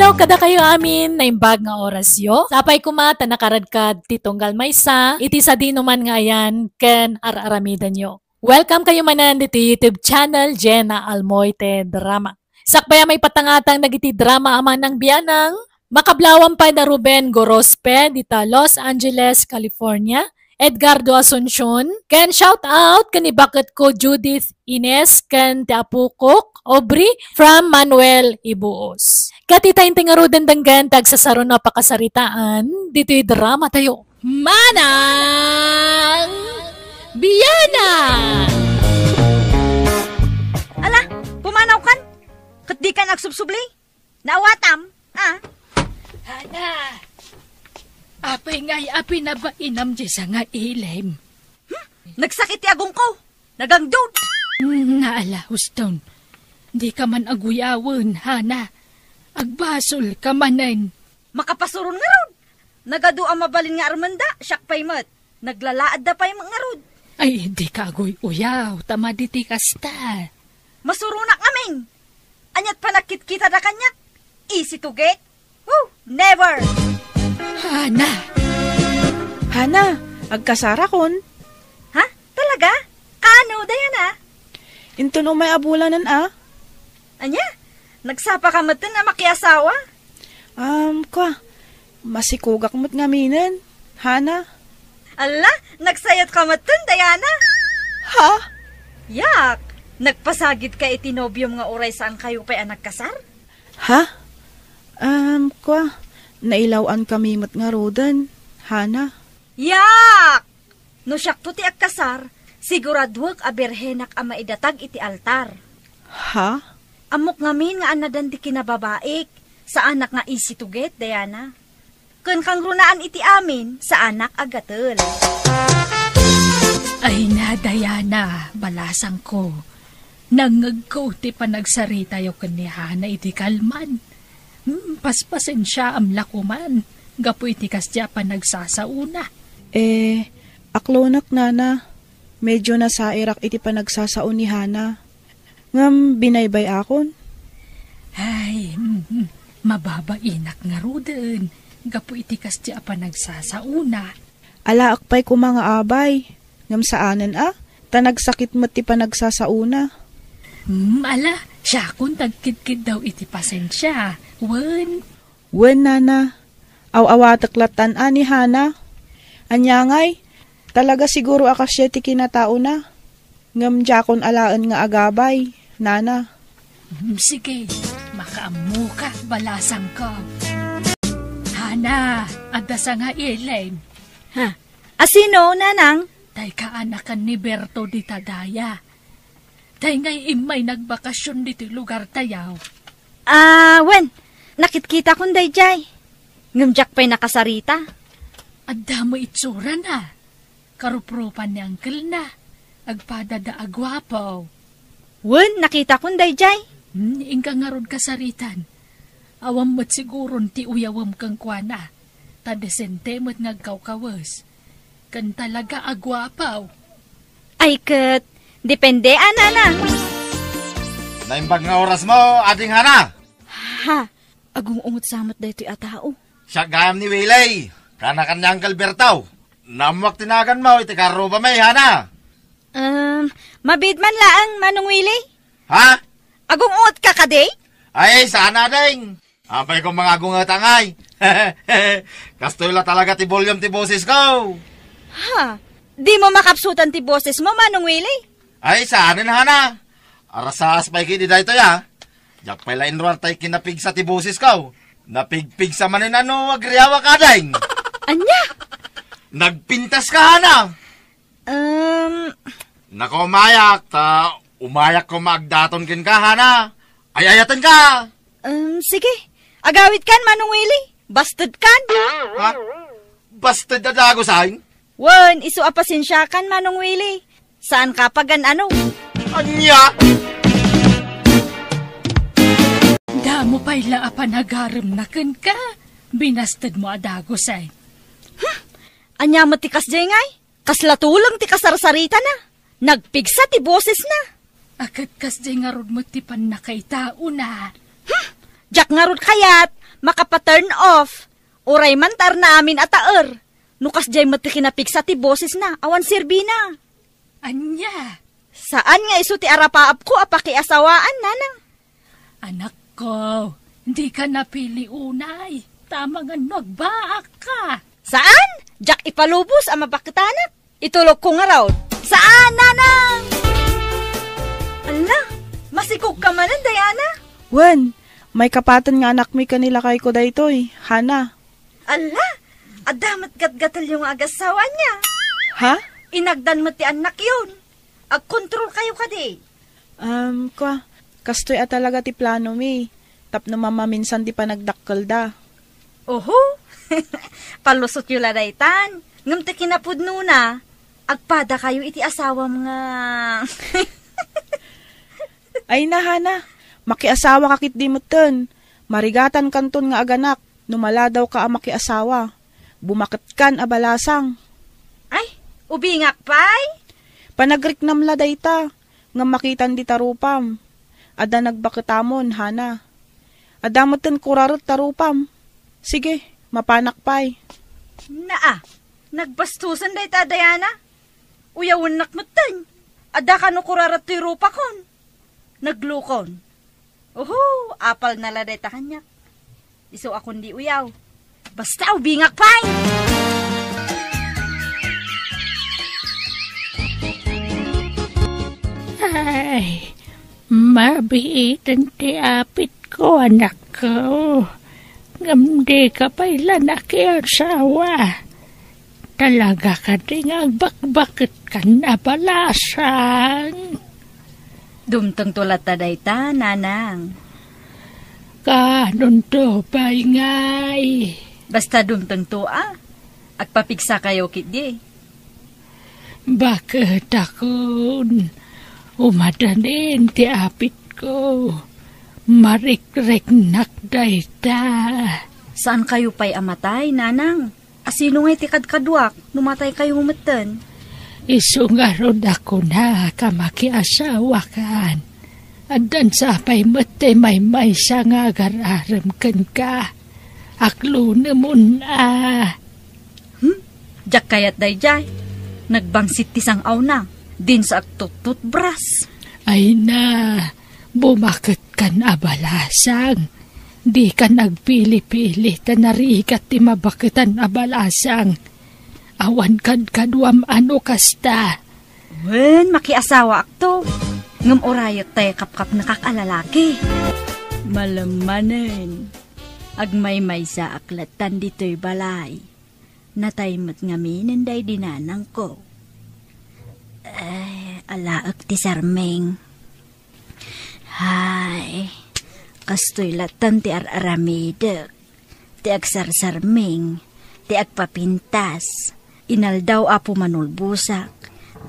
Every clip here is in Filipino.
Adlaw kada kayo amin na imbag nga oras yo. Sapay kumata nakaradkad ti tunggal maysa, iti sa dinuman nga ayan ken araramidan yo. Welcome kayo manan diti YouTube channel Jenna Almoite Drama. Sakbaya may patangatang nagiti drama aman ng biyanang Makablawan pa na Ruben Gorospe dita Los Angeles, California. Edgardo Asuncion. Ken shout out kani bakit ko Judith Ines ken ti Apukok Aubrey from Manuel Ibuos. Katitayin tingarudan danggan tagsasaron na pakasaritaan dito'y drama tayo. Manang Biyana! Ala, pumanaw kan? Kat di ka nagsubsubli? Naawatam? Hana! Apay nga'y api na ba inam dyan nga ilim? Nagsakit agong ko. Nagangdod. Naala, Houston. Di ka man aguyawon, Hana. Agbasol ka manan. Makapasuron nga rod. Nagadu ang mabalin nga Armanda, siyak pa'y mat. Naglalaad da pa'y mga rod. Ay, di ka aguy-uyaw. Tama diti kasta. Masurunak naming. Anyat pa nakit-kita da kanyak. Easy to get? Never. Hana, agkasara kon. Ha? Talaga? Kano, Diana? Into no may abulanan Anya? Nagsapa ka matan na makiasawa? Masikugak mo't ngaminan. Hana? Ala, nagsayat ka matan, Diana? Ha? Yak, nagpasagid ka itinobyom nga oray saan kayo pa'y anak kasar? Ha? Nailawan kami mo't nga rodan. Hana? Yak! No siyak to ti agkasar, siguradwag a berhenak a maidatag iti altar. Ha? Amok ngamin nga anadan di kinababaik, sa anak nga easy to get, Diana. Kun kang runaan iti amin, sa anak agatel. Ay na, Diana, balasang ko. Nangag ko ti panagsarita yo kanihana iti kalman. Paspasen siya am lakuman. Gapo iti kasya panagsasauna. Aklonak nana. Medyo nasairak iti panagsasaun ni Hana. Ngam binaybay akon. Ay, mababainak nga ruden. Gapo iti kasya panagsasauna. Ala akpay ko mga abay. Ngam saanan tanagsakit mo ti panagsasauna. Ala, siya kung tagkid-kid daw iti pasensya. Wen nana. Aw-awataklatan ni Hana. Anyangay, talaga siguro akasya ti kinatao na. Ngam jakon alaan nga agabay, nana. Sige, makaamu ka, balasang ko. Hana, adasa nga ilim. Ha? Asino, nanang? Tay kaanakan ni Berto di Tadaya. Tay ngay imay nagbakasyon dito lugar tayaw. Wen, nakitkita kong dayjay. Ngamjak pa'y nakasarita. Adda mo itsura na. Karuprupan ni Uncle na. Agpadada agwapaw. Wen, nakita kong dayjay. Ingka nga ron kasaritan. Awam mo't siguron ti uyawam kang kwana. Tadesente mo't ngagkawkawas. Kan talaga agwapaw. Ay kat, depende na. Naimbag nga oras mo, ating Hana. Ha, agong ungot samot da ito'y atao. Siya gayam ni Wilay. Kana-kanyang Galbertaw. Namuak tinagan mo, iti karo ba may Hana? Mabid man laang, Manong Willie. Ha? Agong ungot ka kaday? Ay, sana ding. Apay kong mga gungatangay. Kastoy la talaga ti volume ti boses ko. Ha? Di mo makapsutan ti boses mo, Manong Willie? Ay, saanin Hana. Arasas pa'y kini da ito ya. Jak pa'y lain ruar tayo kinapig sa ti boses ko. Napigpig sa manin agriyawa ka ding. Anya? Nagpintas ka Hana. Nako umayak, umayak ko magdaton kin ka Hana. Ayayatan ka. Sige. Agawit kan, Manong Willie. Busted kan. Ha? Busted na dago sahin? Wen, isu apasensya kan, Manong Willie. Saan ka pagan ano? Anya? Damo pa'y laapan agaram na kan ka. Binastad mo adagos ay. Anya mo tikas jay ngay? Kaslatulang ti kasarsarita na. Nagpigsa ti boses na. Akat kas jay nga rod mo ti pan na kay tao na. Jak nga rod kayat, Makapa-turn off. Uray man tar na amin ataer. Nukas jay mati kinapik sa ti boses na, awan sirbi na. Anya, Saan nga iso ti arapaap ko apaki asawaan, nanang? anak ko, hindi ka napili unay. Tama nga nagbaak ka. Saan? Jak ipalubos ang mabakitanak. Itulog ko nga raw. Saan, nanang? Ala, masikog ka manan, Diana. Wen, may kapatan nga anak mi kanila kay ko daytoy, Hana. Ala, adamat gatgatal yung agasawa niya. Ha? Inagdan mo ti anak yun. Ag-control kayo kadi. Kastoy at talaga ti plano mi. Tapno mama minsan di pa nagdakkel da. Oho, palusot yung ladaytan. Ngam ti kinapudno na, agpada kayo iti asawa mga... Ay na, Hana, makiasawa kakit di mo ten. Marigatan kanton nga aganak, numala daw ka ang makiasawa. Bumakit kan abalasang. Ay, ubingak pay? Panagriknam la dayta, nga makitan di tarupam. Ada nagbakitamon, Hana. Adamot ten kurarot tarupam. Sige, mapanak pay. Naa, nagbastusan dayta, Diana. Uyawon nakmutan. Ada ka no kurarat ti rupa kon. Naglukon. Oho, apal na la dayta kanya. Iso akon di uyaw. Basta ubingak pay! Ay, mabiitan ti apit ko, anak ko. Ngamdi ka pa'y nakiasawa. Talaga ka ding agbakbakit ka na balasang. Dumtang tulat ta dayta, nanang. Kanon to pa'y ngay. Basta dumtang to agpapigsa kayo kiti. Bakit akon? Umadanin ti apit ko. Marik-rik nakdayta. Saan kayo pa'y amatay, nanang? Asino nga'y tikad-kadwak, numatay kayo humatan? Isungarod ako na kamakiasawa kan. Andan sa pa'y matay may sa nga agararam kan ka. Aklo namun Jak kayat dayjay. Nagbangsit tisang aw na. Din sa agtutut bras. Ay na, bumakit kan abalasang. Di ka nagpili-pili tanarikat ti mabakitan abalasang. Awan kan kadwam ano kasta. Wen, makiasawa akto. Ngam orayot tayo kapkap nakakalalaki. Malamanen. Agmay-may sa aklatan dito'y balay. Nataymat ngamin day dinanang ko. Ay, alaak ti sarmeng. Hay, kastoy latan ti ar-aramidek. Ti agsarsarmeng, ti agpapintas. Inaldaw apo manulbusak.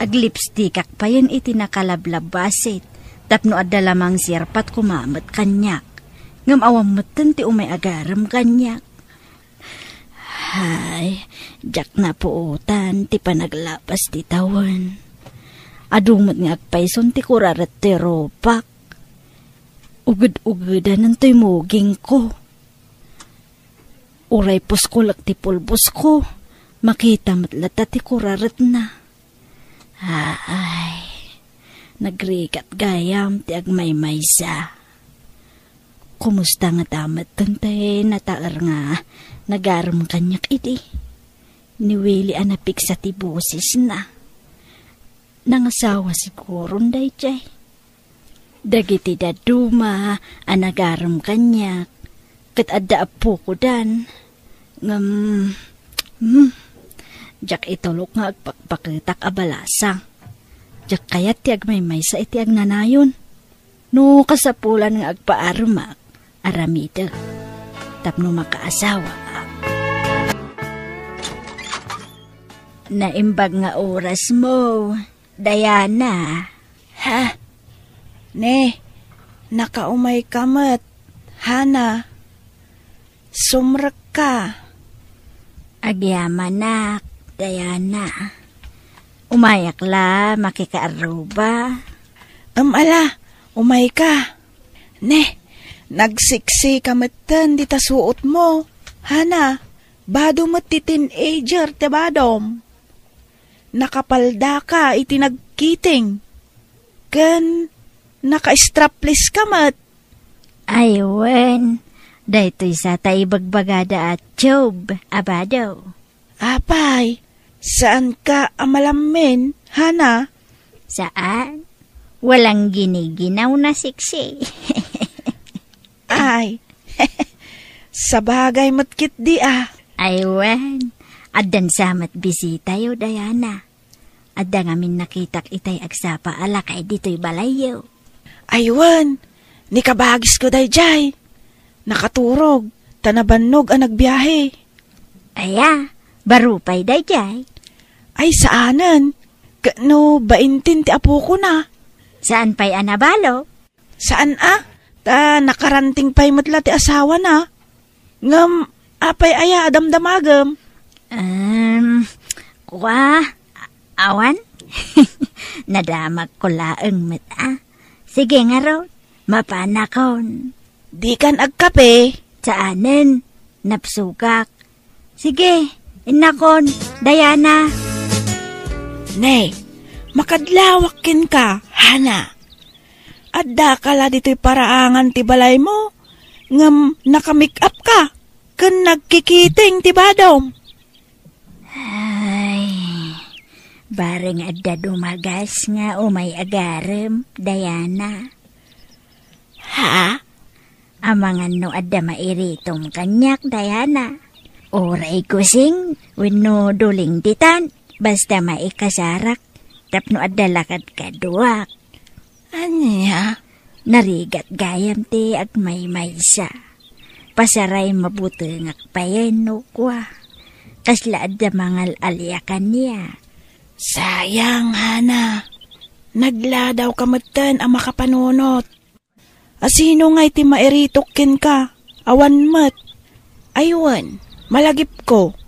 Aglipstikak pa yan iti nakalablabasit. Tapno adda lamang sirpat kumamat kanyak. Ngam awamatan ti umay agaram kanyak. Hay, jak na puutan ti panaglapas ti tawan. Adumot nga agpayson ti kurarat ti ropak. Ugad-ugadan ang to'y muging ko. Uray puskulak ti pulbos ko. Makita matlata ti kurarat na. Ay, nagrikat gayam ti agmay-maysa. Kumusta nga tamat tantay nataar nga nagaram kanyak iti. Niwili anapik sa ti boses na. Nangasawa siguro day jay. Dagiti daduma anagaram kanyak. Kat adda apo ko dan. Jak itulok nga agpakpakitak abalasang. Jak kayat ti agmay sa iti agnanayon. No kasapulan nga agpaarmak. Aramida, tapno makaasawa. Naimbag nga oras mo, Diana. Ha? Ne, nakaumay kamat. Hana, sumrak ka. Agyaman nak, Diana. Umayak la, makikaaruba. Ala, umay ka. Ne, Nagsiksi ka matan di tasuot mo. Hana, bado mo ti teenager te badom. Nakapalda ka iti nagkiting. Ken, naka-strapless ka mat. Aywan, daytoy sa taibagbagada at Job, abado. Apay, saan ka amalamin, Hana? Saan? Walang giniginaw na siksi. Ay, sa bagay matkit di ah. Aywan, addan samat bisita yo, Diana. Adda ngamin nakitak itay agsapa alakay dito'y balayo. Aywan, ni kabagis ko dayjay. Nakaturog, tanabannog ang nagbiyahe. Aya, barupay dayjay. Ay saanan, kano baintin ti apo ko na. Saan pa'y anabalo? Saan ah? Ta nakaranting pa'y matla ti asawa na. Ngam, apay aya adamdamagam. Awan? Nadamag ko laeng mata. Sige nga raw, mapanakon. Di kan agkape. Saanen? Napsugak. Sige, inakon, Diana. Nay, makadlawakin ka, Hana. Adda kala dito'y paraangan ti balay mo. Ngam nakamake up ka. Kan nagkikiting ti badom. Ay, bareng adda dumagas nga umay agarem, Diana. Ha? Amangan no adda mairitong kanyak, Diana. Oray kusing, wenno duling ditan, basta maikasarak, tapno adda lakad kaduak. Anya? Narigat gayam ti agmay-maysa. Pasaray mabutengak payeno kwa. Kasla adda mangal alyakan niya. Sayang, Hana. Nagladaw kamatan ang makapanunot. Asino nga iti mairitokin ka? Awan mat. Aywan, malagip ko.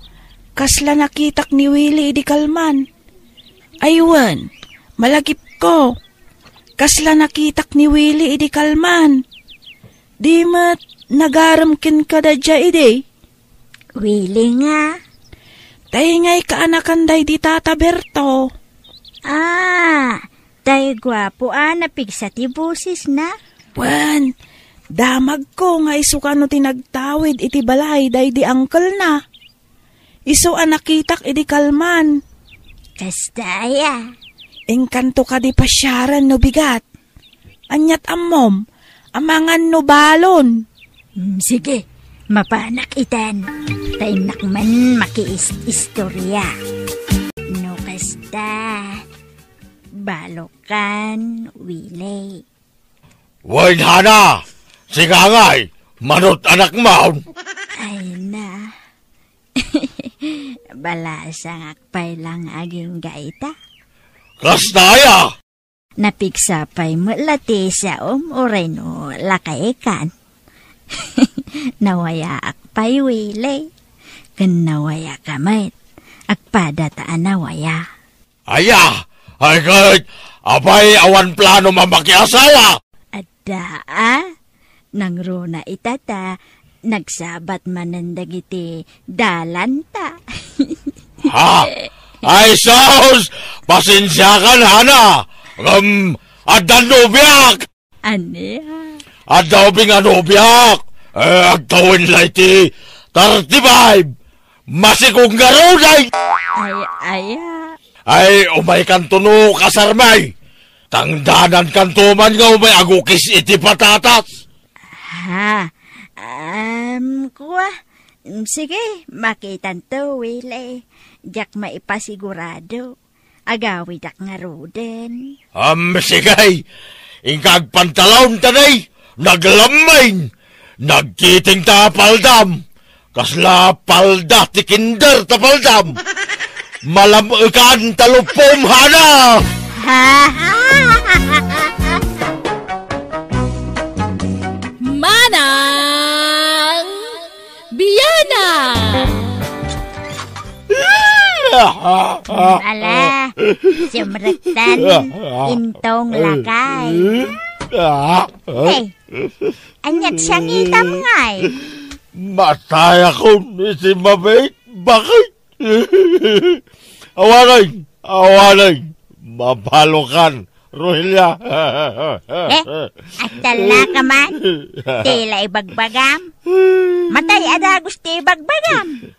Kasla nakitak ni Willie di kalman. Aywan, malagip ko. Kasla nakitak ni Willie di kalman. Di mat nagaramkin ka da dya ide. Willie nga. Tayngay kaanakan day di Tata Berto. Tayo gwapo napigsa ti busis na. Wan, damag ko nga iso ka no tinagtawid iti balay day di angkel na. Iso nakitak iti kalman. Kastaya. Engkanto ka di pasyaran no bigat. Anyat ammom, amangan no balon. Sige, mapanak itan. Tainak man makiistorya. No kasta, balokan, Willie. Wain Hana, sigangay, manot anak maun. Ay na. Balasang akpay lang aging gaita. Kastaya! Napigsapay mo lati sa oray no lakaikan. Nawaya akpay Willie. Kan nawaya kamay. Agpadataan nawaya. Aya! Ay kahit apay awan plano mamakiasawa! Adda nang runa itata. Nagsabat manandag iti dalanta. Ha? Ay sos! Pasensya ka na, Hana! Addan nubiak! Aniya? Adda ubing nubiak! Agtawin la iti 35! Masikong garunay! Aya. Ay, umay kantuno kasarmay! Tangdanan kantuman nga umay agukis iti patatas! Kuha. Sige, makitan to, Willie. Diyak maipasigurado. Agawid ak nga ruden. Sigay! Ingkag pantalaon tanay! Naglamain! Nagkiting ta paldam! Kasla palda ti kinder ta paldam! Malamukan talupom, Hana! Manang Biyana! Ala, sumrektan, intong lakay. Hey, Anyat siyang itam ngay. Matay ako ni si Mabait. Bakit? Awanay. Mabalokan, Rohelia. At tala ka man. Tila ibagbagam. Matay adagos ti ibagbagam.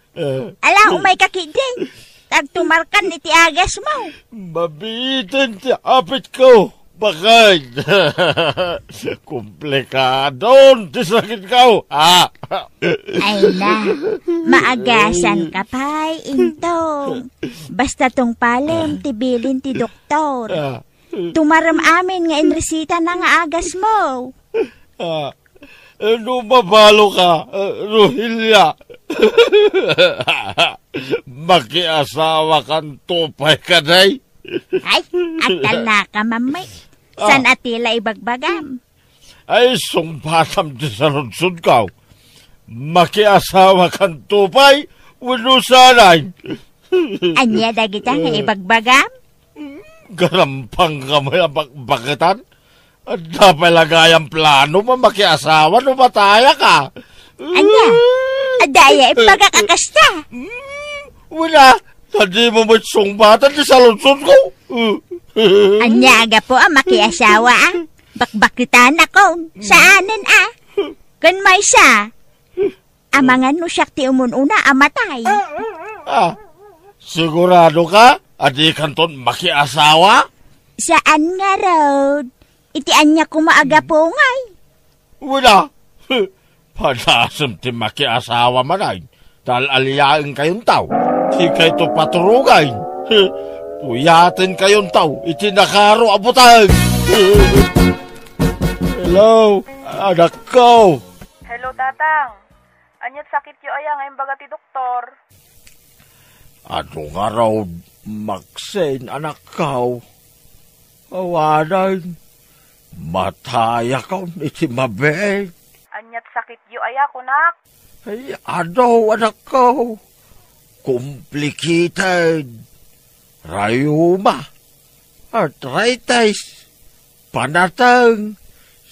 Ala umay kakidi. Tagtumarkan iti agas mo. Mabitin ti apit ko. Bakit? Komplikadon ti sakit ko. Ay na, maagasan ka pa'y intong. Basta tong palem tibilin ti doktor. Tumaram amin nga inresita na nga agas mo. Ano mabalo ka, Rohelia? Makiasawa kang tupay ka day? Ay, akal na ka mamay. San atila ibagbagam? Ay, sumpatam di sa lunsod ka. Makiasawa kang tupay, wano sanay. Anya dagita nga ibagbagam? Garampang kamay ang bakitan? At dapat lagayang plano makiasawa no mataya ka. Anya, adaya ipagakakasta. Wala, hindi mo may sumbatan di sa lunsod ko. Anya aga po ang makiasawa bakbakitan ako. Saanan Kun may siya. Amangan no siya ti umununa amatay. Sigurado ka? Adi kanton makiasawa? Saan nga road? Itian niya kumaaga po ngay. Wala. Padasam ti makiasawa manay. Dahil aliyain kayong tao. Di kayo ito paturugay. Puyatin kayong tao. Itinakaro abutang. Hello, anak ko. Hello, tatang. Anyat sakit yu aya ngayon baga ti doktor. Ano nga raw magsen anak ko? Awanan. Mataya ka iti Mabait. Anyat sakit yu aya kunak. Ay, ano anak ko? Complicated. Rayuma. Arthritis. Panatang.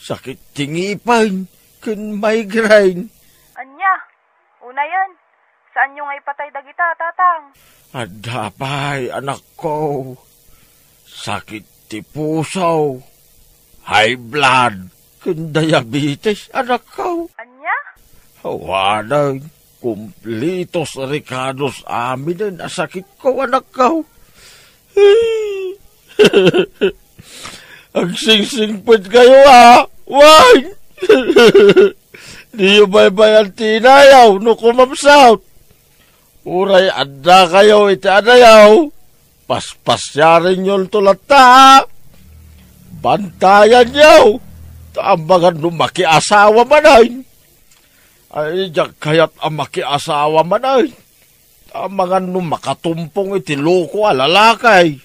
Sakit tingipan. Kun migraine. Anya, una yan. Saan yung ipatay dagita, tatang? Adapay, anak ko. Sakit ti puso. High blood. Kun diabetes, anak ko. Anya? Hawanan. Kumplitos ricados amin na sakit ko, anak ko. Ang sing-singpad kayo, Why? Di yung baybayan tinayaw, no kumamsaw. Uray, anda kayo, iti anayaw. Paspasyarin yun tulata. Bantayan yaw. Tambagan no makiasawa manay. Ay, diyak kaya't ang makiasawa manay. Tambagan no makatumpong iti loko alalakay.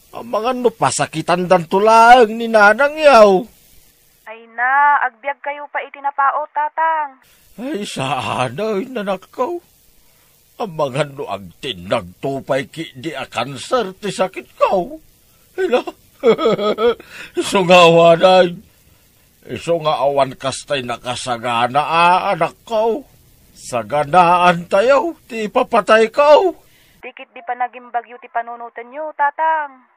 Tambagan no pasakitan dan tulang ni nanang yaw. Ay na, agbyag kayo pa itinapao, tatang. Ay, saanay, nanak ko. Ang mga no ang tinagtupay ki di a kanser ti sakit ko. Hala, iso nga awanay. Iso nga awan kastay nakasagana anak ko. Saganaan tayo, ti papatay ko. Dikit di pa naging bagyo ti panunutan nyo, tatang.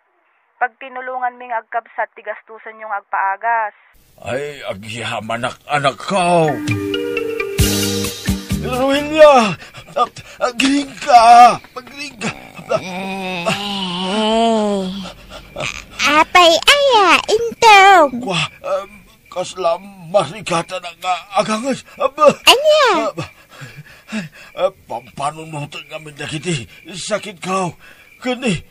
Pag tinulungan ming agkabsat, ti gastusan yung agpaagas. Ay, agyaman anak ko. Rohelia! Magring ka! Apay aya, intong. Kaslam marikata na nga agangay. Anya? Pampanon mo ito nga mindakiti. Sakit ka. Kani,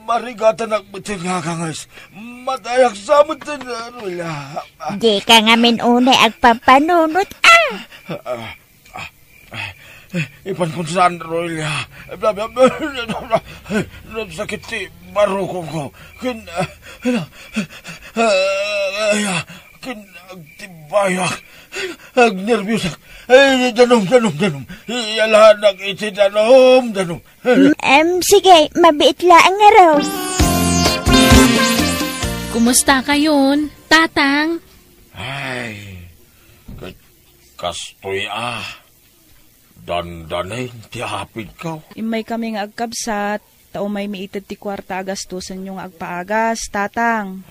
marigata na bitin nga agangay. Matayak sa mutin. Di ka nga minunay agpapanunot Ipan kung saan, Rohelia. Sakit ti marukong ko. Agtibayak. Agnervyusak. Ay, danom. Yalahan iti danom. Sige, mabiitlaan nga raw. Kumusta kayon, tatang? Ay, Kastoy dandanin ti hapid ka. Imay kami nga agkabsat, tao may miitid ti kwarta agastusan yung agpaagas, tatang.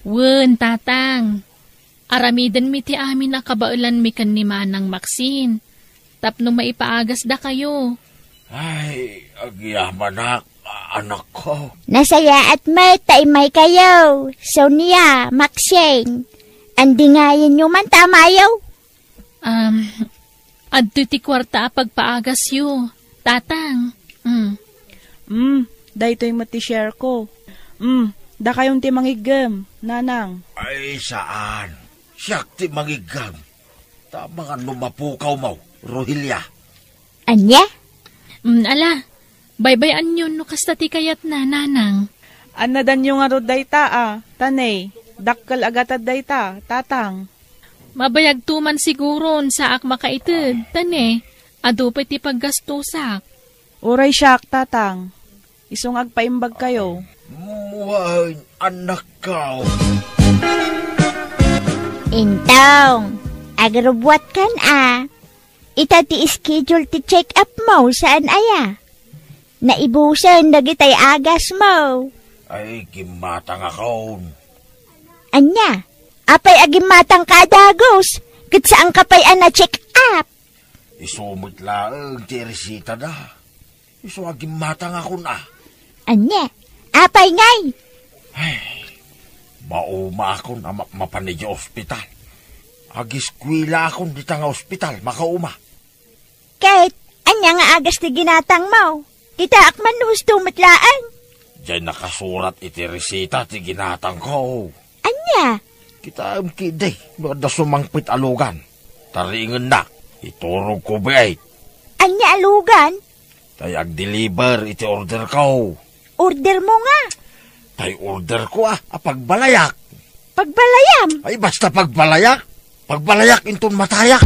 Wen, tatang. Aramidan mi ti amin na kabaulan mi kan ni Manang Maxine. Tapno maipaagas da kayo. Ay, agyaman anak ko. Nasaya at may taimay kayo. Sonia, Maxine. Andingayin nyo man tamayaw. Adto ti kwarta pagpaagas yu. Tatang. Daytoy mo ti share ko. Da kayong ti mangigam, nanang. Ay, saan? Siyak ti mangigam. Tama nga lumapukaw mo, Rohilia. Anya? Ala, baybayan yun no kasta ti kayat na, nanang. Anadan yung nga rod dayta tanay. Dakkal agatad dayta, tatang. Mabayag tuman siguron sa ak makaitid, tane. Adupay ti paggastusak. Uray siyak, tatang. Isong agpaimbag kayo. Muhay, anak ka. Intong, agrobwat kan Ita ti schedule ti check up mo saan aya. Naibusan dagitay agas mo. Ay, kimatang ako. Anya, apay agimatang kadagos. Kat saan kapay na check up? Isumit lang, ti resita na. Iso agimatang ako na. Anya, apay ngay. Ay, mauma ako na mapanidya ospital. Agiskwila akong dita nga ospital, makauma. Kahit, anya nga agas ti ginatang mo. Kita akman husto matlaan. Diyan nakasurat iti resita ti ginatang ko. Anya? Kita ang kiday, da sumangpit alugan. Taringan na, iturog ko bayit. Anya alugan? Tay ag-deliver iti order ko. Order mo nga. Tay order ko pagbalayak. Pagbalayam? Ay basta pagbalayak. Pagbalayak inton matayak.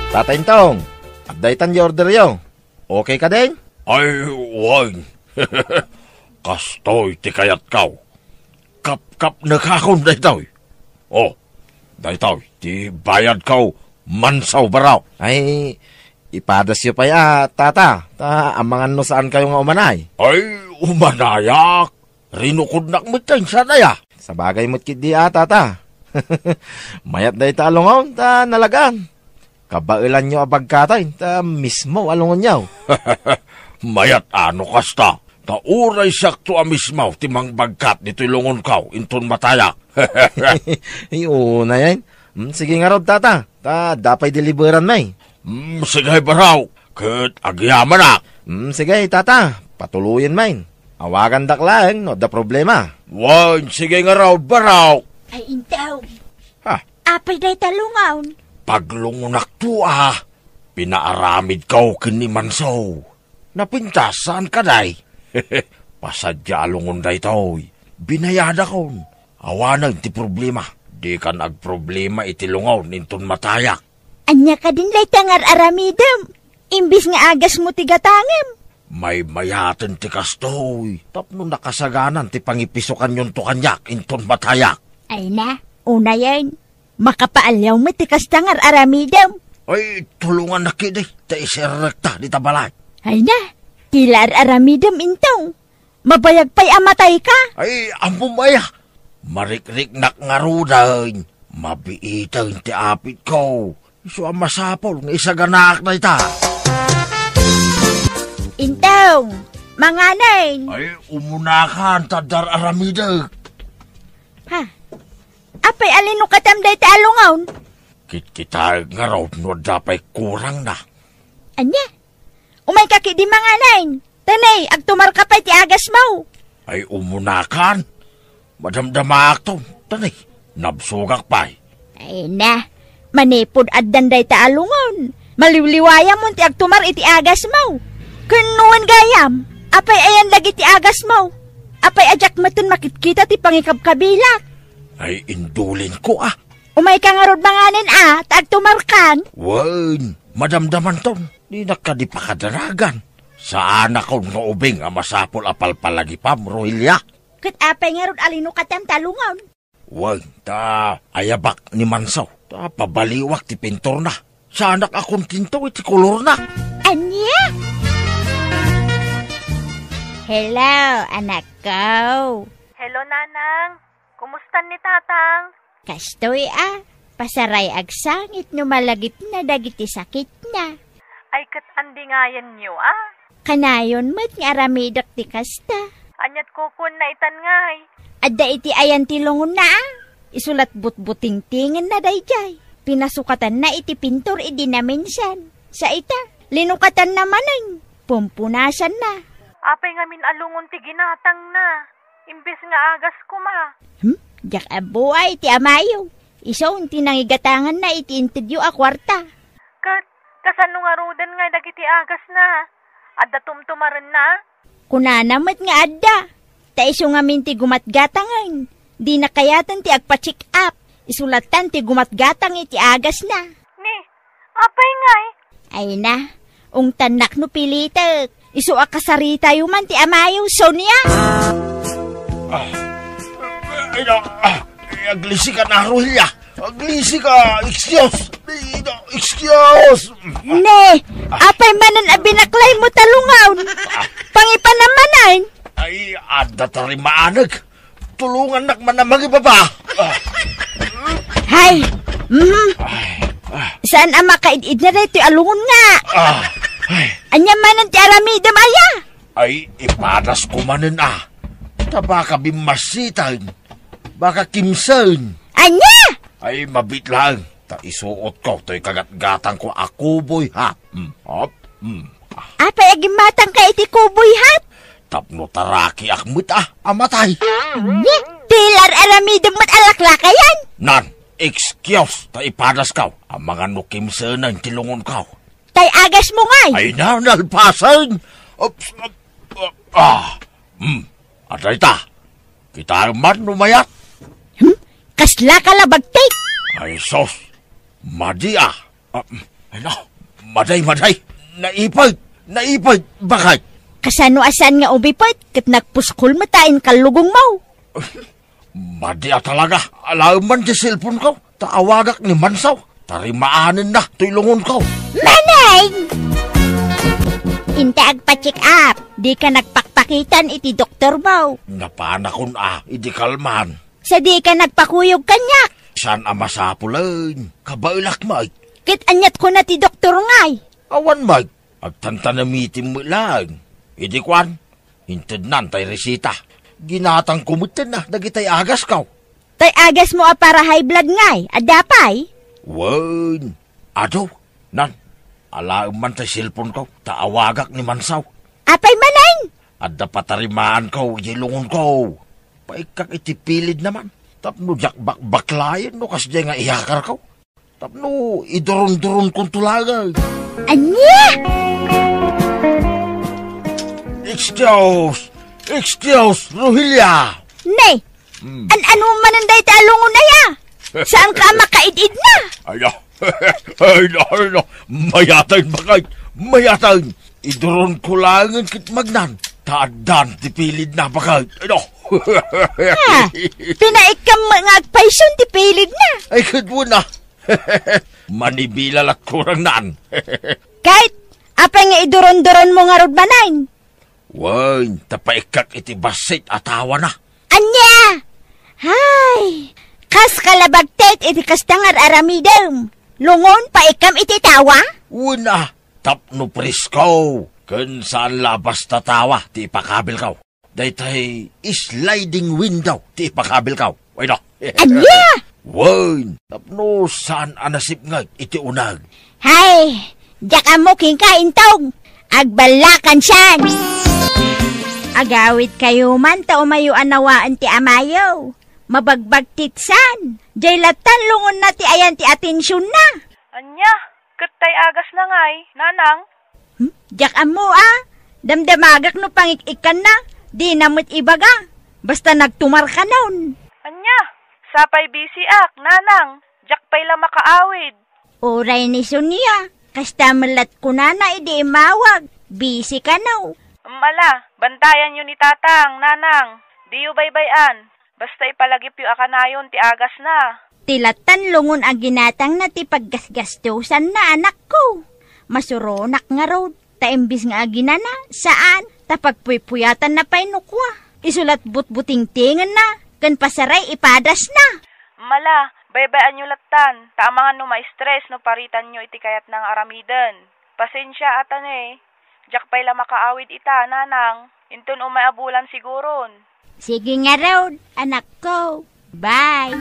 Tatay Intong, updatean di order yo. Okay ka din? Ay, wag. Kastoy ti kayat kaw. Kap na kakon daytoy. Oh, daytoy, ti bayad kaw mansaw baraw. Ay, ipadas yo pa tata. Amangan no saan kayo nga umanay? Ay, umanayak. Rinukod nakmitain sana ya. Sa bagay mo't kidi tata. Mayat day ta alungaw, ta nalagan. Kabailan nyo abagkatay, ta mismo alungon nyaw. Mayat ano kasta. Ta uray sakto mismo, timang bagkat dito ilungon kaw, inton matayak. Una yan. Sige nga rod tata, ta dapay deliveran may. Sige baraw, kat agyaman na. Sige tata, patuluyin may. Awagan daklang, no da problema. Wan, sige nga raw baraw. Ay, intaw. Ha? Apay day talungaw. Paglungunak to pinaaramid kaw kini mansaw. Napintasan ka day. Pasadya alungon day toy. Binayada ko. Awanag ti problema. Di ka nagproblema itilungaw ninton matayak. Anya ka din lay tangar aramidam. Imbis nga agas mo tigatangam. May mayaten ti kastoy. Tapno nakasaganan ti pangipisukan yun to kanyak inton matayak. Ay na, una yan. Makapaalyaw mo ti kastangar aramidam. Ay, tulungan na kiday. Ta isirekta di tabalay. Ay na, tilar aramidam intong. Mabayag pa'y amatay ka. Ay, amumaya. Marikrik nak ngarudan. Mabiitang ti apit ko. Iso ang masapol nga isaganak na ita. Intong, manganay. Ay, umunakan tadar aramidag. Ha? Apay alino katamday ta alungaw? Kita nga raw no dapay kurang na. Anya? Umay kaki di manganay. Tanay, agtumar ka pa'y ti agas mo. Ay, umunakan. Madamdamak to. Tanay, nabsugak pa'y. Ay na, manipod addanday ta alungaw. Maliwliwaya mo ti agtumar iti agas mo. Kunuan gayam, apay ayan lagi ti agas mo. Apay ajak matun makitkita ti pangikabkabilak. Ay, indulin ko Umay ka nga rod manganin tagtumarkan. Wan, madamdaman ton, di nakadipakadaragan. Saan ako nga ubing masapol apal palagi pam, Rohilia? Kat apay nga rod alino katam talungaw. Wag, ayabak ni Mansaw. Pabaliwak ti pintor na. Sa anak akong tinto, iti kolor na. Anya? Hello, anak ko. Hello, Nanang. Kumusta ni Tatang? Kastoy pasaray agsangit no malagit na dagiti sakit na. Ay, kat andi nga yan nyo, Kanayon mo't nga aramidak ti kasta. Anyat kukun na itan ngay. Adda iti ayan ti lungon na Isulat but-buting tingin na dayjay. Pinasukatan na iti pintor idi na minsan. Sa ita, linukatan naman pumpunasan na. Apay ngamin alungon ti ginatang na. Imbes nga agas ko ma. Jak abuay iti amayo. Iso unti nangigatangan na iti intidyo a kwarta. Kasano nga rudan nga dagiti agas na. Adda tumtumaran na. Kunanamat nga adda. Taiso nga minti gumatgatangan. Di na kayatan ti agpa-check up. Isulatan ti gumatgatang iti agas na. Ni, apay ngay. Ay na, tanak no pilitek. Iso akasarita yuman ti amayo, Sonia. Aglisi ka na, Ruhilya. Aglisi ka, excuse. Excuse. Ne, apay manan abinaklay mo talungaw. Pangipanamanan. Ay, ada tarimaanag. Tulungan nak manamang ibaba. Hay, saan ang makaidid na rito alungon nga? Anya manan ti aramidam aya? Ay, ipadas ko manin Baka bimasitan. Baka kimsan. Anya? Ay, mabit lang. Isuot ko. To'y kagat-gatang ko akuboy hat. Apay agimatang ka iti kuboy hat? Tapno taraki akmit amatay. Pilar aramidam mat alaklakayan? Nan, excuse. Ipadas ka. Ang mga nukimsan ang tilungon ka. Tay agas mo ngay. Ay na, nalpasan. Atay ta. Kita man numayat. Kasla kalabagtik. Ay sos. Madi ay na, maday. Naipag. Bakit? Kasano asan nga ubipot kat nagpuskol matain kalugong mo. Madi talaga. Alaman di cellphone ko. Taawagak ni Mansaw. Tarimaanin na. Tulungon ko. Manay! Inte agpa-check up. Di ka nagpakpakitan iti doktor mo. Napanakon idi kalman. Sa di ka nagpakuyog kanyak. San amasapulan. Kabailak mag. Kit anyat ko na ti doktor ngay. Awan mag. Agtantanamitin mo lang. Idi kwan. Hinted nan tay resita. Ginatang kumutin na. Dagitay agas kaw. Tay agas mo para high blood ngay. Adapay? Wan. Ado. Nan. Alaang man tay cellphone ko. Taawagak ni Mansaw. Apay manay? Adda patarimaan ko. Yilungon ko. Paikak itipilid naman. Tapno jak baklayan no kasya nga ihakar ko. Tapno idoron-doron kong tulagay. Anya? Excuse, Ruhilya. Nay, ano mananday talungon na ya? Saan ka makaidid na? Ay no. Mayatan. Idoron ko langan kit magnan. Taadan tipilid na bakit. Pinaikam nga agpaisyon tipilid na. Ay kadwo na. Manibilal at kurang naan. Kahit, apay nga idoron-doron mo nga rod manain. Wan, tapaikak iti basit atawa na. Anya! Hay! Kas kalabagtet iti kastangar aramidem. Lungon paikam iti tawa? Una, tapno presko. Kun saan labas tatawa, ti ipakabil kaw. Daytay sliding window, ti ipakabil kaw. Wait no. Anya! Wan, tapno saan anasip nga iti unag. Hay! Diyak mo kingkaintog. Agbalakan siyan. Agawid kayo man ta umayo anawaan ti amayo. Mabagbag titsan. Jay latan lungon na ti ayan ti atensyon na. Anya, katay agas na ngay, Nanang. Diyak mo damdamagak no pangikikan na. Di namit ibaga. Basta nagtumar ka nun. Anya, sapay busy Nanang. Diyak pa'y la makaawid. Oray ni Sonia. Kasta malat ko na idi imawag. Busy ka na. Mala, bantayan yun ni Tatang, Nanang. Di yu baybayan. Basta ipalagip yung akanayon, ti agas na. Tilatan lungon ang ginatang na ti paggasgastusan na anak ko. Masuronak nga road, ta imbis nga aginana, saan? Ta pagpuypuyatan na painukwa. Isulat but-buting-tingan na, kan pasaray ipadas na. Mala, baybayaan nyo latan. Taamangan no ma-stress no paritan nyo iti kayat ng aramiden. Pasensya atan eh. Jak pa'y la makaawid ita, nanang. Intun umayabulan siguron. Sige nga road, anak ko. Bye.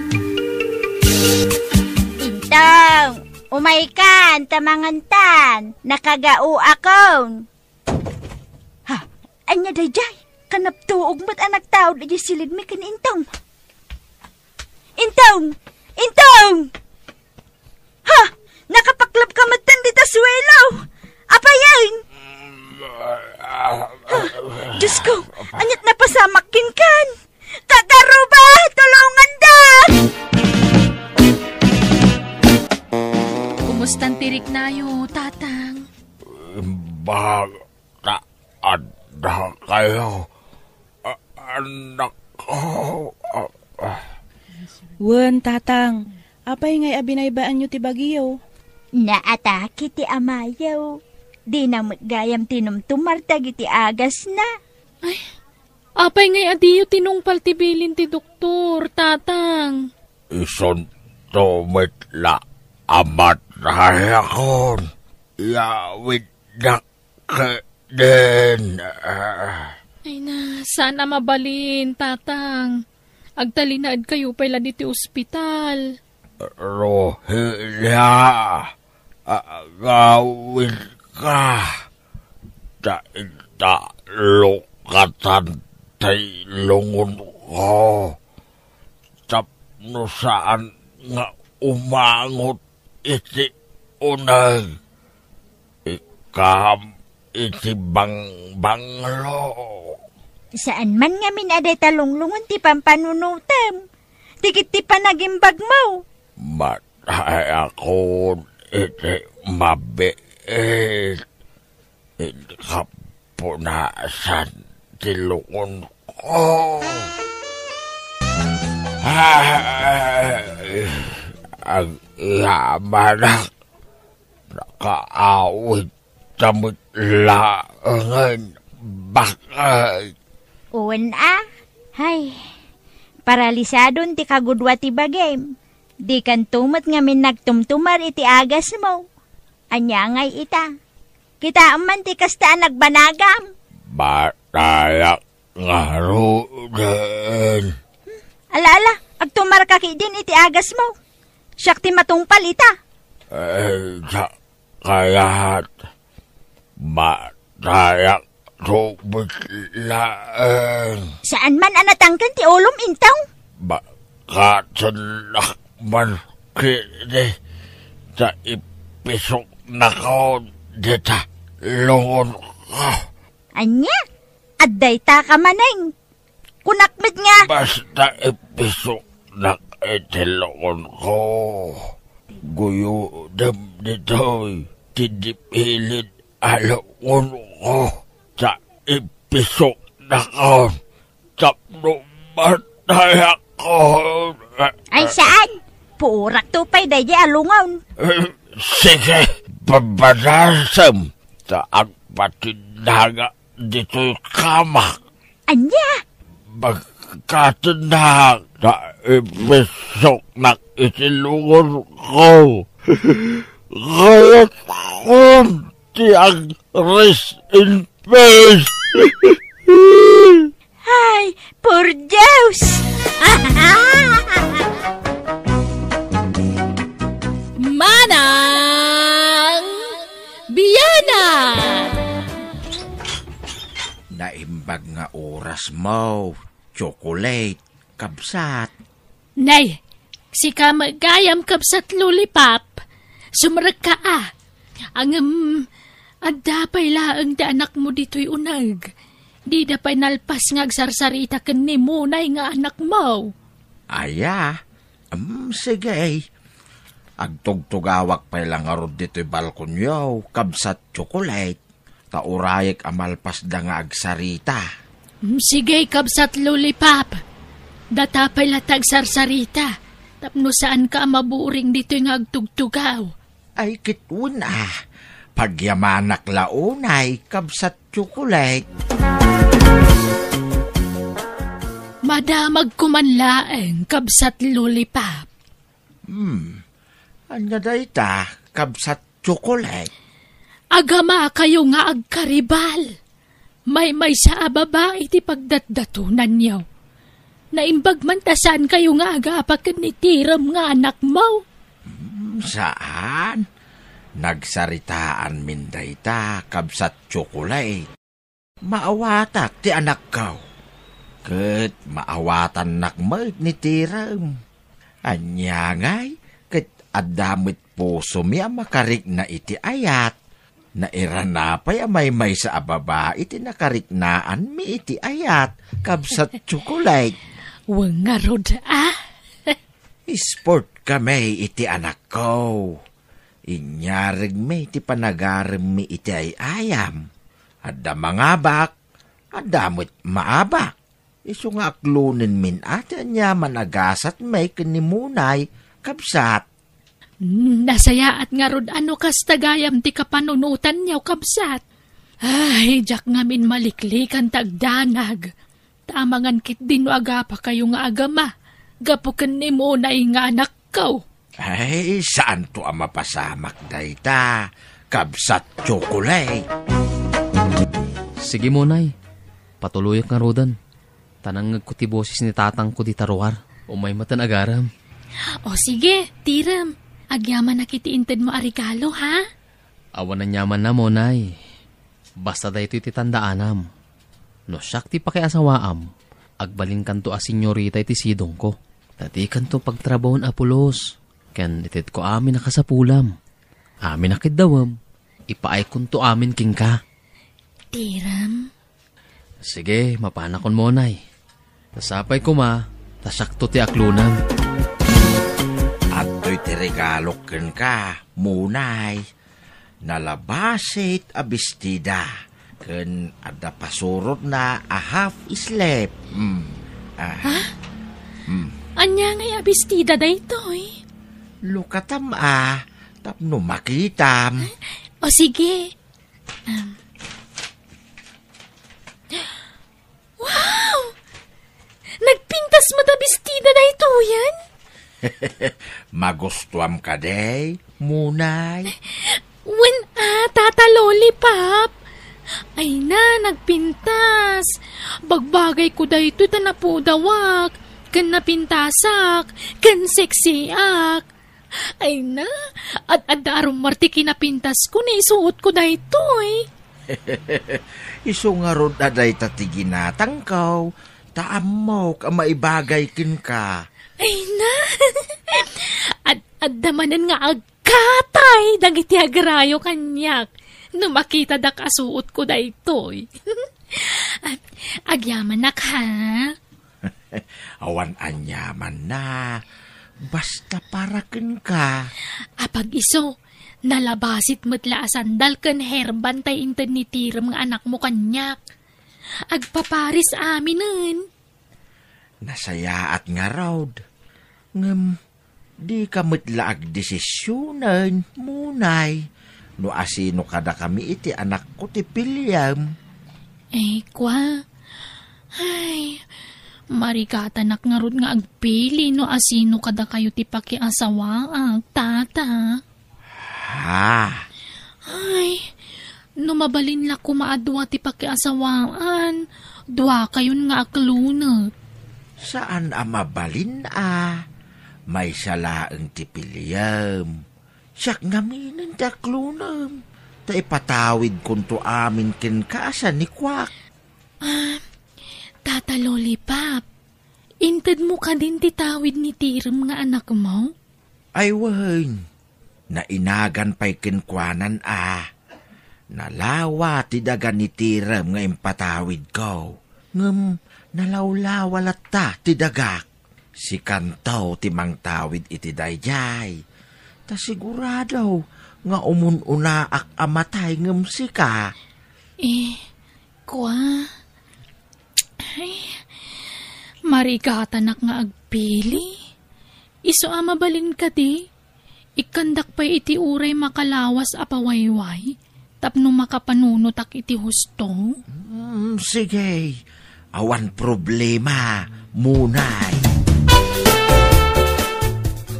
Intong, umay kan, tamangantan. Nakagao akong. Ha, anya dayjay. Kanaptuog mo't anak tao da silid mi kan intong. Intong! Intong! Ha! Nakapaklap ka matan dita suwelo! Apa yan? Diyos ko, anyat na pasamakin kan! Kakaruba! Tulungan da! Kumustan tirik nayo, tatang? Baka ada kayo, anak ko. Wen, tatang. Apay ngay abinaybaan nyo ti Baguio? Naatake ti amayaw. Di na magayam tinumtumar tagiti agas na. Ay, apay ngay adiyo tinungpal tibilin ti doktor, tatang. Ison tumit la amat rahayakon. Yawid na ka din. Ay na, sana mabalin, tatang. Agtalinaad kayo pala diti ospital. Rohelia, agawin ka. Lokatan tailungon ko. Tapno saan nga umangot iti unag. Ikam iti banglo. Saan man nga minaday talunglungon ti pampanunutam. Tikit ti panagimbag mo. Matay ako iti mabiit. Hindi ka punasan ti lungon ko. Ang yamanak nakaawit tamit laangan bakay. Uwan Hay, paralisadon ti kagudwa ti bagay. Di kan tumot nga min nagtumtumar iti agas mo. Anya ngay ita. Kita man ti kastaan nagbanagam. Batayak nga rudan. Ala, agtumar ka din iti agas mo. Siyak ti matungpal ita. Kaya't batayak biglaan. Saan man anatangkan ti ulom intaw? Bakatsanak man kini sa ipisok na ko dita lungon ko. Anya? Adday ta ka maneng. Kunakmit nga. Basta ipisok na itilungon ko. Guyo dem dito'y tidipilid alungon ko. Sa ipisok na ko, tapno matay ako. Ay saan? Puurak tupay dahi alungaw. Sige, pabanasam sa ang patindaga dito'y kamak. Anya? Magkatindag sa ipisok na isilungon ko. Kaya kung tiyang rest in peace. Ay, poor Diyos! Manang Biyana! Naimbag nga oras mo, chocolate, kabsat. Nay, si ka magayam kabsat lollipop. Sumarag ka Ang adapay laang da anak mo dito'y unag. Di da pa'y nalpas nga agsarsarita ken ni munay nga anak mo. Aya, sige. Agtugtugawak pa'y lang arod dito'y balkonyo, kabsat chocolate. Taurayek amalpas da nga agsarita. Sige kabsat lollipop. Data pala tagsarsarita. Tapno saan ka maburing dito nga agtugtugaw. Ay kitun pagyamanak launay kabsat tsukulay. Madamag kumanlaeng kabsat lollipop. Anya dayta kabsat tsukulay. Agama kayo nga agkaribal. May sa ababa iti pagdatdatunan niyo. Naimbag man tasan kayo nga agapakan ni Tiram nga anak mo. Saan? Nagsaritaan min dayta kabsat tsukulay. Maawatak ti anak kaw. Ket maawatan nakmet ni Tiram. Anya ngay, ket adamit puso miya makarik na iti ayat. Nairanapay may sa ababa iti nakariknaan mi iti ayat kabsat tsukulay. Wang nga rod Sport kami iti anak ko. Inyarig mi iti panagarim mi iti ayam. Adda mangabak, adamot maabak. Iso nga aklunin min ati niya managasat may kanimunay kabsat. Nasaya at nga rod ano kas tagayam ti kapanunutan niyaw kabsat. Ay, jak ngamin maliklikan tagdanag. Tamangan kit din aga pa kayo nga agama. Gapukan ni mo na nga anak ko. Ay, saan to ang mapasamak dayta? Kabsat tsukulay. Sige mo, nay. Patuloyak nga rodan. Tanang nagkutibosis ni tatang ko di taruar. Umay matan agaram. O sige, Tiram. Agyaman na kitiintad mo arigalo, ha? Awan na nyaman na mo, nay. Basta da ito iti tandaanam. No siyak ti pakiasawaam. Agbalin kanto a senyorita iti sidong ko. Dati kanto pagtrabawon apulos. Ken itit ko amin nakasapulam. Amin nakidawam. Ipaay kunto amin king ka. Tiram? Sige, mapanakon mo, nay. Tasapay ko tasakto ti aklunam. At to'y ti regalo ken ka, munay. Nalabasit a bestida. Ken ada pasurot na a half sleep. Anya ngay abistida da ito, Lukatam tapno makitam. O sige. Wow! Nagpintas mo da bestida da ito yan? Magustuam ka day, munay. When tata lollipop. Ay na, nagpintas. Bagbagay ko da ito tanapudawak. Kan napintasak. Kan seksiak. Ay na, at adarong marti kinapintas ko na isuot ko da ito Iso nga ron aday tatiginatang kaw. Taamaw ka maibagay kin ka. Ay na, at damanan nga agkatay dagiti agrayo kanyak. No makita da kasuot ko da ito At agyaman na ka. Awan anyaman na. Basta paraken ka. Apag iso, nalabasit matla asandal ken herban tay inted ni Tiram nga anak mo kanyak. Agpaparis aminen. Nasayaat nga raud. Ngem, di ka matlaag desisyonan, munay. No asino kada kami iti anak ko ti Pilyam. Kwa. Ay, marikatanak nga rod nga agpili no asino kada kayo ti pakiasawaang tata. Ay, no mabalin la kumaadwa ti pakiasawaan, dwa kayon nga aklunot. Saan mabalin May salaang ti Pilyam. Siyak ngaminan ti aklunam. Ta ipatawid kunto amin ken kasa ni Kwak. Tata Lollipop, inted mo ka din titawid ni Tiram nga anak mo? Ay wan, nainagan pa'y kinkwanan Nalawa ti daga ni Tiram nga impatawid ko. Ngem, nalawlawalat ta ti dagak. Si kantaw ti mangtawid iti dayjay. Ta sigurado nga unaak amatay ngem sika. Marigatanak nga agpili. Iso mabalin ka di. Ikandak pa iti uray makalawas apawayway. Tapno makapanunotak iti husto. Sige, awan problema, munay.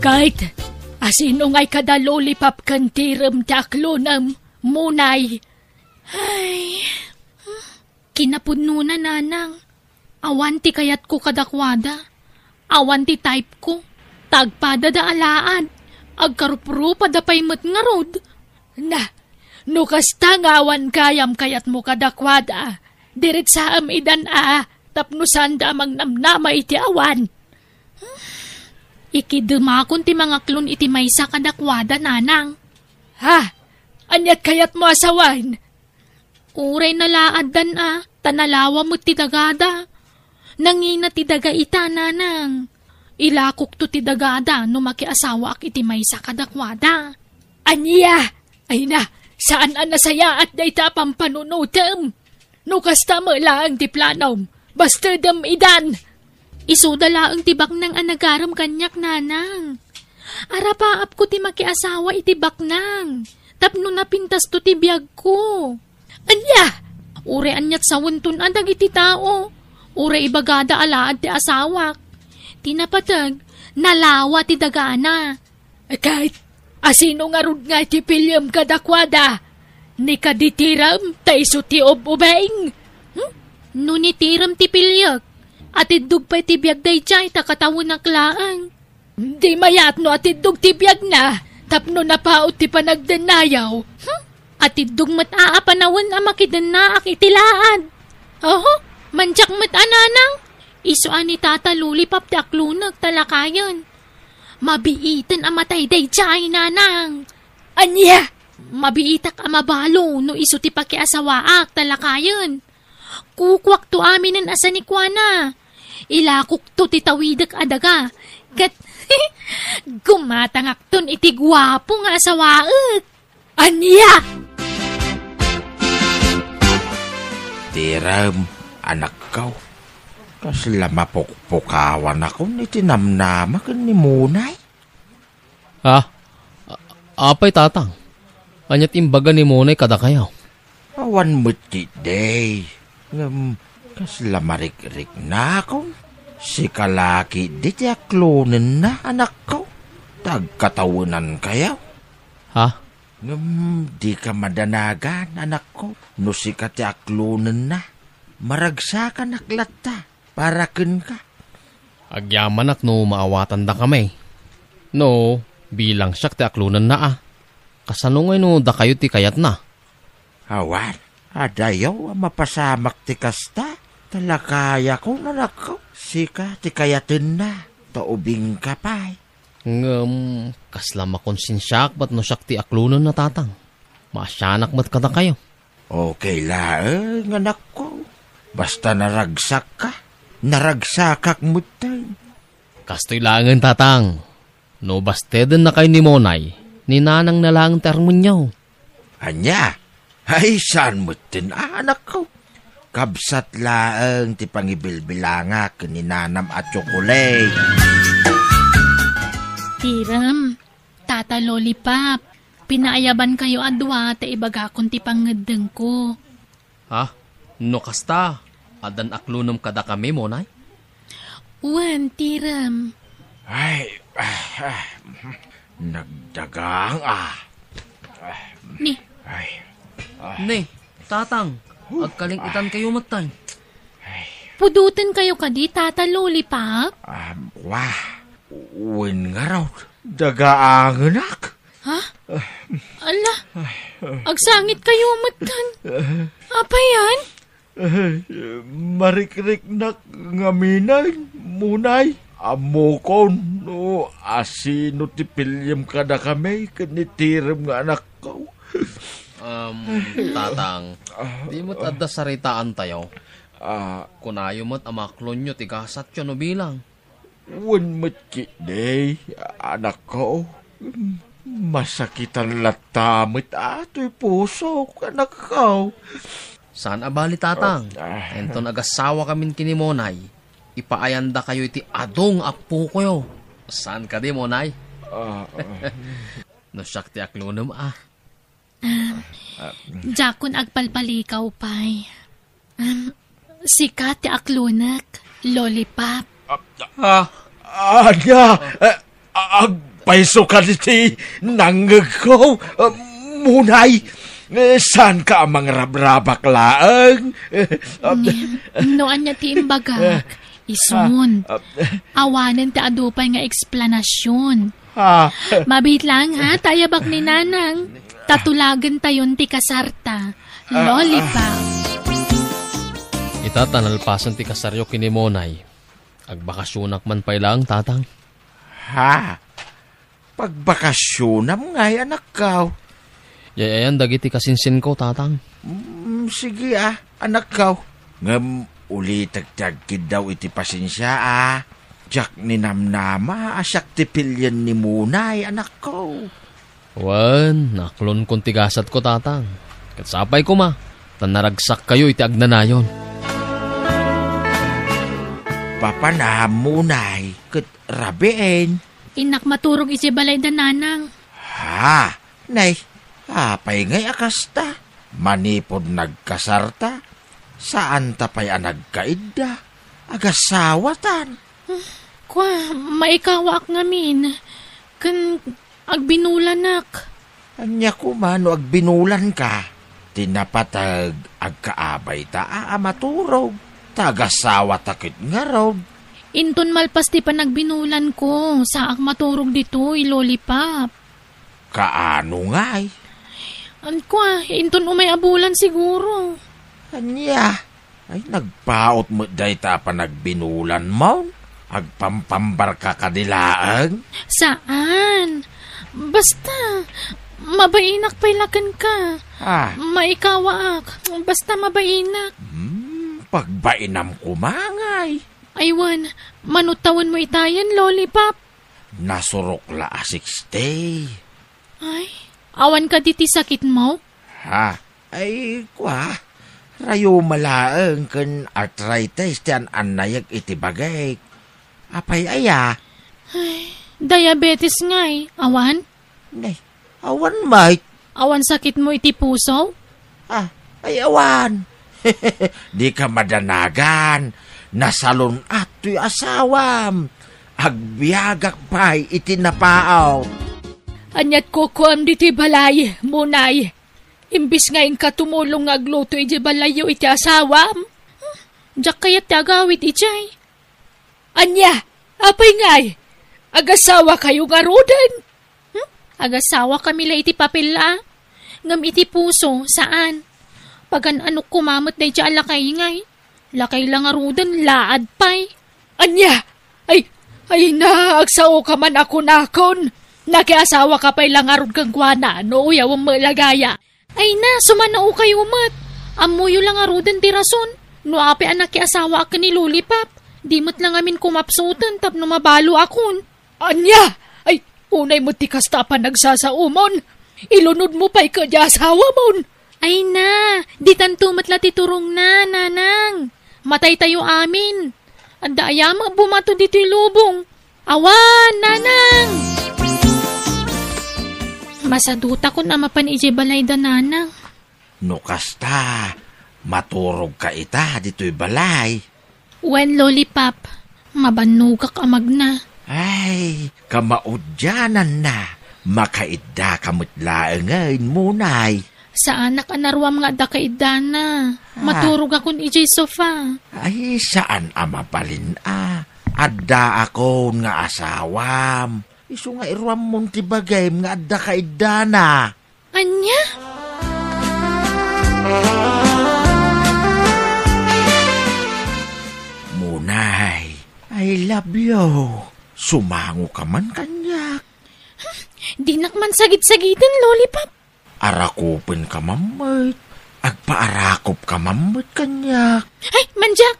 Kahit asino nga'y kadalolipap kantiram ti aklonam, munay. Ay, kinapudno na nanang. Awan ti kayat ko kadakwada. Awan ti type ko. Tagpada da alaan. Agkaruprupa da paymet nga rod. Na, no kasta nga awan kayam kayat mo kadakwada. Dirit sa idan tapno sanda mang namnama iti awan. Ikidumakon ti mga klon iti maysa kadakwada nanang. Ha? Anyat kayat mo asawan? Uray nalaadan tanalawa mo ti dagada. Nangina ti daga ita nanang. Ilakok to ti dagada no makiasawa ak iti maysa kadakwada. Anya! Ay na, saan nasaya at dayta pampanunutem? No kasta mo lang ti planom, basta dem idan. Isudala ang tibak ng anagaram kanyak nanang. Arapaap ko ti makiasawa iti baknang. Tapno napintas to ti biyag ko. Anya! Ure anyat sawunton adag iti tao. Ure ibagada alaad ti asawak. Tinapatag, nalawa ti dagana. Kahit asino nga rod nga ti pilyam kadakwada. Ni kaditiram taiso ti obubeng. No ni tiram ti pilyag. At idug pa ti biyag day chay takatawon na klaang. Di mayat no at idug ti biyag na. Tapno na paot ti panagdanayaw. At idug mat aapanawon makidan itilaan. Oho, manjak mat ananang. Isuan ni tata lulipap ti aklunag talakayan. Mabiitan amatay day chay nanang. Anya! Mabiitak amabalo no iso ti pakiasawaak talakayan. Kukwak to aminin asa ni Kuana. Ilakok to ti tawidak adaga. Kat gumatangak ton iti gwapo nga asawaak. Anya! Tiram, anak ko. Kasla mapukpukawan ako ni tinamnama kan ni Munay. Apay tatang. Anyat imbaga ni Munay kada kayaw. Awan mo't ti day. Kasla marik-rik na ako. Si kalaki di ti aklonen na anak ko. Tagkatawunan kayaw. Ha? Di ka madanagan anak ko. No si ka ti aklonen na. Maragsakan aklata. Para ken ka. Agyaman ak no maawatan da kami. No, bilang siyak ti aklunan na Kasano ngay no da kayo ti kayat na. Awan, adayaw mapasamak ti kasta. Talakaya ko nanak ko. Sika ti kayatin na. Taubing ka pa'y. Kasla makonsensyak ba't no siyak ti aklunan na tatang. Masyanak ba't kada kayo? Okay laeng anak ko. Basta naragsak ka. Naragsakak mo tayo. Kastoy langan tatang. No basteden na kayo ni Monay. Ninanang na lang termonyaw. Anya? Ay saan mo tin anak ko? Kabsat laeng ti pangibilbilanga kininanam at chocolate. Tiram, tata lollipop. Pinaayaban kayo adwa ta ibagakon ti pangedeng ko. Ha? No kasta? Adan aklunam kada kami, Monay? Wan, tiram. Ay, nagdagang Ni, Ne, tatang, agkalingitan kayo matay. pudutin kayo kadi, tata lollipop? Wah, uwin nga raw. Dagaang anak. Ha? Ala, agsangit kayo matan. Apa yan? Marik-rik na ngaminay, Munay. Amokon, no, asino ti pilyam kada kami, kanitiram nga anak ko. Tatang, di mo't adda saritaan tayo. Kunayo mo't amaklon nyo, tigasat yun no bilang. Wan matkiday, anak ko. Masakitan latamit ato'y puso, anak ko. Saan abali tatang? Ento nagasawa kamin kini Monay. ipaayanda kayo iti adong apo koyo. Saan ka di mo, nay? No, siyak ti aklunam Jakon agpalpalikaw, pay. Sikat ti aklunak, lollipop. Agpaiso ka iti nanggag ko, munay. Saan ka amang rabrabak laang? Noan niya ti imbagak, isun. Awanan ti adupay nga eksplanasyon. Mabit lang ha, tayabak ni nanang. Tatulagan tayon ti kasarta, lollipop. Itatanalpasan ti kasaryo kinimonay. Agbakasyonak man pay lang, tatang. Pagbakasyonam ngay anak kaw. Yayayan dagiti kasinsin ko, tatang. Sige anak kaw. Ngam ulitagtagkid daw iti pasensya Jak ninamnama asyak ti pilyan ni munay anak ko. Wan, naklon kong tigasat ko, tatang. Katsapay ko tanaragsak kayo iti agnanayon. Papanam munay, kat rabeen. Inak maturog iti balay da nanang. Nay, apay ngay akasta. Manipod nagkasarta. Saan tapay nagkaidda? Agasawatan. Kwa, maikawak ngamin. Kan agbinulanak. Anya ko mano agbinulan ka. Tinapatag agkaabay ta maturog. Tagasawa takit nga raw. Inton malpas ti panagbinulan ko. Saak maturog dito, lollipop. Kaano ngay? Kwa, inton umay abulan siguro. Anya, ay nagpaot mo day ta panagbinulan mo. Agpampambar ka kadilaang. Saan? Basta, mabainak pailakan ka. Maikawaak, basta mabainak. Pagbainam kumangay. Aywan, manutawan mo itayan, lollipop. Nasurok la asikste. Ay, awan ka diti sakit mo? Ay, kwa. Rayo malaang kan arthritis tiyan anayag iti bagay. Apay aya. Ay, diabetes ngay. Awan? Nay, awan mate. Awan sakit mo iti puso? Ay awan. Di ka madanagan. Nasalon ato'y asawam. Agbiagak pa'y itinapaaw. Anyat ko kuam diti balay, munay. Imbis ngayon ka tumulong agluto iti balayo iti asawam. Diyak kayat agawit ijay. Anya, apay ngay. Agasawa kayo nga rodan. Agasawa kami la iti papila. Ngam iti puso, saan? Pagan anok kumamot na iti alakay ngay. Lakay lang arudan, laad pay. Anya, ay naagsaw ka man ako nakon. Nakiasawa ka pa'y lang arod kang kuwana, no uyawang malagaya. Ay na, sumanao kayo mat. Amuyo lang arudan ti rason. No api anak kiasawa ka ni lollipop. Di mo't lang amin kumapsutan tapno mabalo akon. Anya, ay unay mo ti kasta pa nagsasaumon. Ilunod mo pa'y kadya asawa mon. Ay na, di tantumat la titurong na, nanang. Matay tayo amin. Anda ayama bumato dito lubong. Awan, nanang! Masaduta ko na mapan ije balay da nanang. No kasta, maturog ka ita dito'y balay. When lollipop, mabanugak amag na. Ay, kamaudyanan na. Makaidda kamutlaangan munay. Sa anak anarwam nga da kaidana. Maturog akon ijay sofa. Ay, saan amapalin Adda akon nga asawam. Isu nga irwam mong tibagay nga adda kaidana. Anya? Munay, I love you. Sumango ka man kanyak. Di nakman sagit-sagitan, lollipop. Arakupin ka mamit. Agpaarakop ka mamit kanyak. Ay, manjak!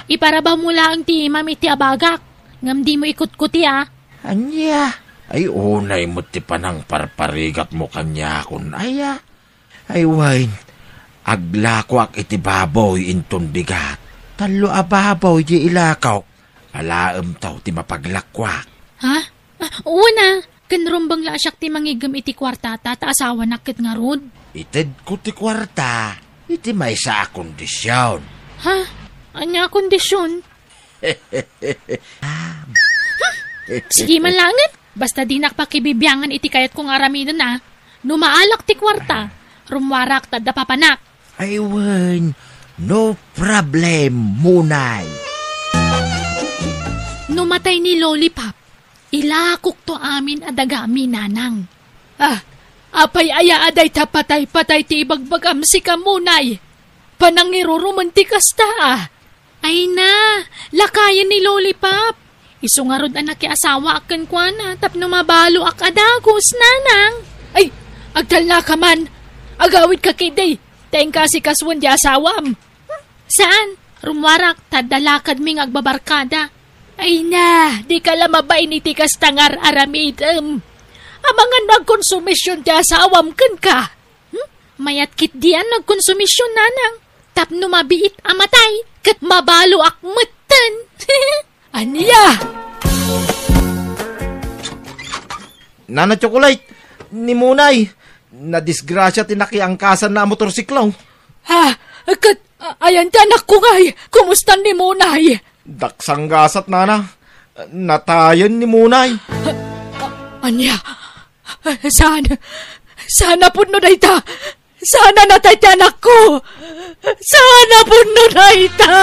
Iparabaw mo lang ti mami ti abagak. Ngam di mo ikut-kuti Anya, ay unay mo ti panang parparigat mo kanyakon Ay wine, aglakwak iti baboy inton bigat. Talo ababaw di ilakaw. Alaam taw ti mapaglakwak. Ha? Una, kanrumbang la asyak ti mangigam iti kwartata ta asawa nakit nga rod. Ited ko ti kwarta. Iti may sa kondisyon. Ha? Anya kondisyon? Sige man langit. Basta di nakpakibibiyangan iti kayat kong aramidon na. Numaalak ti kwarta. Rumwarak ta dapapanak. Aywan. No problem, Munay. Numatay ni Lollipop. Ilakok to amin adagami nanang. Apay aya aday tapatay-patay ti ibagbagam si kamunay. Panangiruromantikas ta. Ay na, lakayan ni Lollipop. Isungarod anak ki asawa akan kwa na tapno mabalo ak adagos nanang. Ay, agdal na ka man. Agawid ka kiday. Teng kasi kaswan di asawam. Saan? Rumwarak, tadalakad ming agbabarkada. Ay na, di ka lamabay ni tikas tangar aramidem. Amangan nagkonsumisyon di asawam kan ka. Mayat kit diyan nagkonsumisyon nanang. Tapno mabiit amatay, kat mabalo akmatan. Aniya! Nana Chocolate, ni Munay, na-disgrasya tinakiangkasan na motorsiklaw. Ayan tanak ko ngay, kumusta ni Munay? Daksanggasat, Nana. Natayan ni Munay. Anya, sana puno na ita. Sana natay tanak ko. Sana puno na ita.